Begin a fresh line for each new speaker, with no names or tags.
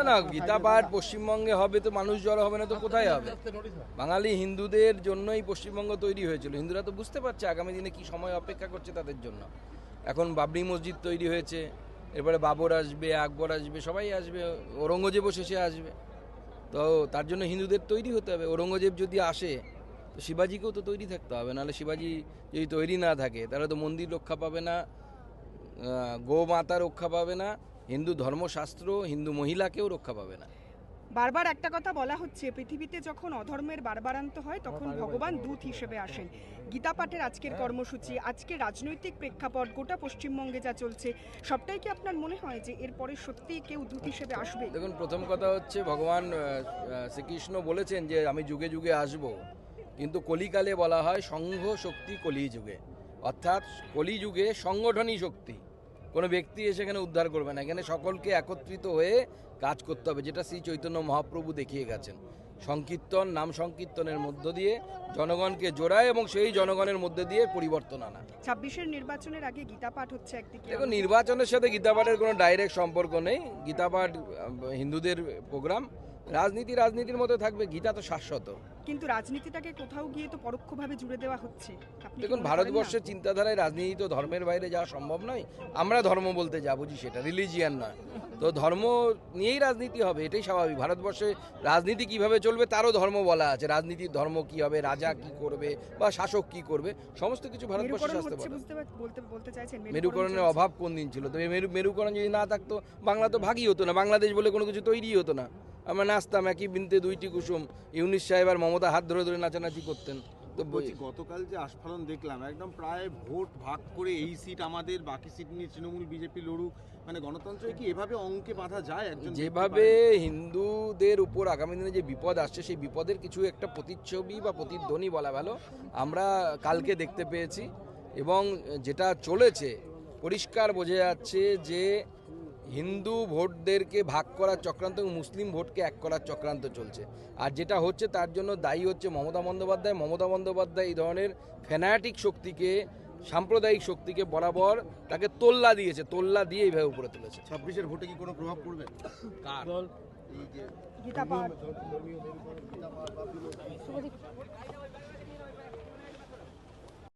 না, গীতা পাঠ পশ্চিমবঙ্গে হবে তো মানুষ জড়ো হবে না তো কোথায় হবে? বাঙালি হিন্দুদের জন্যই পশ্চিমবঙ্গ তৈরি হয়েছিল। হিন্দুরা তো বুঝতে পারছে আগামী দিনে কি সময় অপেক্ষা করছে তাদের জন্য। এখন বাবরি মসজিদ তৈরি হয়েছে, এরপরে বাবর আসবে, আকবর আসবে, সবাই আসবে, ঔরঙ্গজেবও শেষে আসবে। তো তার জন্য হিন্দুদের তৈরি হতে হবে। ঔরঙ্গজেব যদি আসে তো শিবাজিকেও তো তৈরি থাকতে হবে, নাহলে শিবাজি যদি তৈরি না থাকে তাহলে তো মন্দির রক্ষা পাবে না, গোমাতা রক্ষা পাবে না, হিন্দু ধর্মশাস্ত্র হিন্দু মহিলাকেও রক্ষা পাবে না।
বারবার একটা কথা বলা হচ্ছে, পৃথিবীতে যখন অধর্মের বারবারান্ত হয় তখন ভগবান দূত হিসেবে আসেন। গীতা পাঠের আজকের কর্মসূচি, আজকে রাজনৈতিক প্রেক্ষাপট, গোটা পশ্চিমবঙ্গে যা চলছে, সবটাই কি আপনার মনে হয় যে এরপরে সত্যিই কেউ দূত হিসেবে আসবে?
দেখুন, প্রথম কথা হচ্ছে ভগবান শ্রীকৃষ্ণ বলেছেন যে আমি যুগে যুগে আসব, কিন্তু কলিকালে বলা হয় সংঘ শক্তি কলি যুগে, অর্থাৎ কলিযুগে সংগঠনই শক্তি। কোনো ব্যক্তি এসে এখানে উদ্ধার করবে না, এখানে সকলকে একত্রিত হয়ে কাজ করতে হবে, যেটা শ্রী চৈতন্য মহাপ্রভু দেখিয়ে গেছেন। সংকীর্তন, নাম সংকীর্তনের মধ্য দিয়ে জনগণকে জোড়ায় এবং সেই জনগণের মধ্যে দিয়ে পরিবর্তন আনা।
26-এর নির্বাচনের আগে গীতা পাঠ হচ্ছে একদিকে।
দেখুন, নির্বাচনের সাথে গীতা পাঠের কোনো ডাইরেক্ট সম্পর্ক নেই। গীতা পাঠ হিন্দুদের প্রোগ্রাম, রাজনীতির মতো থাকবে। গীতা তো শাশ্বত।
কিন্তু রাজনীতিটাকে কোথাও গিয়ে তো পরোক্ষভাবে জুড়ে দেওয়া হচ্ছে।
দেখুন, ভারতবর্ষের চিন্তাধারায় রাজনীতি তো ধর্মের বাইরে যাওয়া সম্ভব নয়। আমরা ধর্ম বলতে যা বুঝি সেটা রিলিজিয়ান নয়, তো ধর্ম নিয়েই রাজনীতি হবে, এটাই স্বাভাবিক। ভারতবর্ষে রাজনীতি কিভাবে চলবে তারও ধর্ম বলা আছে। রাজনীতির ধর্ম কি হবে, রাজা কি করবে বা শাসক কি করবে, সমস্ত কিছু ভারতবর্ষের শাস্ত্রে
বলতে চাইছেন
মেরুকরণের অভাব কোন দিন ছিল? তবে মেরুকরণ যদি না থাকতো বাংলা তো ভাগই হতো না, বাংলাদেশ বলে কোনো কিছু তৈরি হতো না। আমরা নাচতাম একই বৃন্তে দুইটি কুসুম, ইউনিস সাহেব আর মমতা হাত ধরে ধরে নাচানাচি করতেন।
তো বলছি, গতকাল যে আস্ফালন দেখলাম, একদম প্রায় ভোট ভাগ করে এই সিট আমাদের, বাকি সিট নিয়ে তৃণমূল বিজেপি লড়ুক, মানে গণতন্ত্রে কি এভাবে অঙ্কে বাঁধা যায়? একজন
যেভাবে হিন্দুদের উপর আগামী দিনে যে বিপদ আসছে, সেই বিপদের কিছু একটা প্রতিচ্ছবি বা প্রতিধ্বনি বলা ভালো আমরা কালকে দেখতে পেয়েছি। এবং যেটা চলেছে পরিষ্কার বোঝা যাচ্ছে যে হিন্দু ভোটদেরকে ভাগ করার চক্রান্ত এবং মুসলিম ভোটকে এক করার চক্রান্ত চলছে। আর যেটা হচ্ছে তার জন্য দায়ী হচ্ছে মমতা বন্দ্যোপাধ্যায় এই ধরনের ফ্যানাটিক শক্তিকে, সাম্প্রদায়িক শক্তিকে বরাবর তাকে তোল্লা দিয়েছে, তোল্লা দিয়ে এইভাবে উপরে তুলেছে।
26-এর ভোটে কি কোনো প্রভাব পড়বে?
কার?
গীতা পাঠ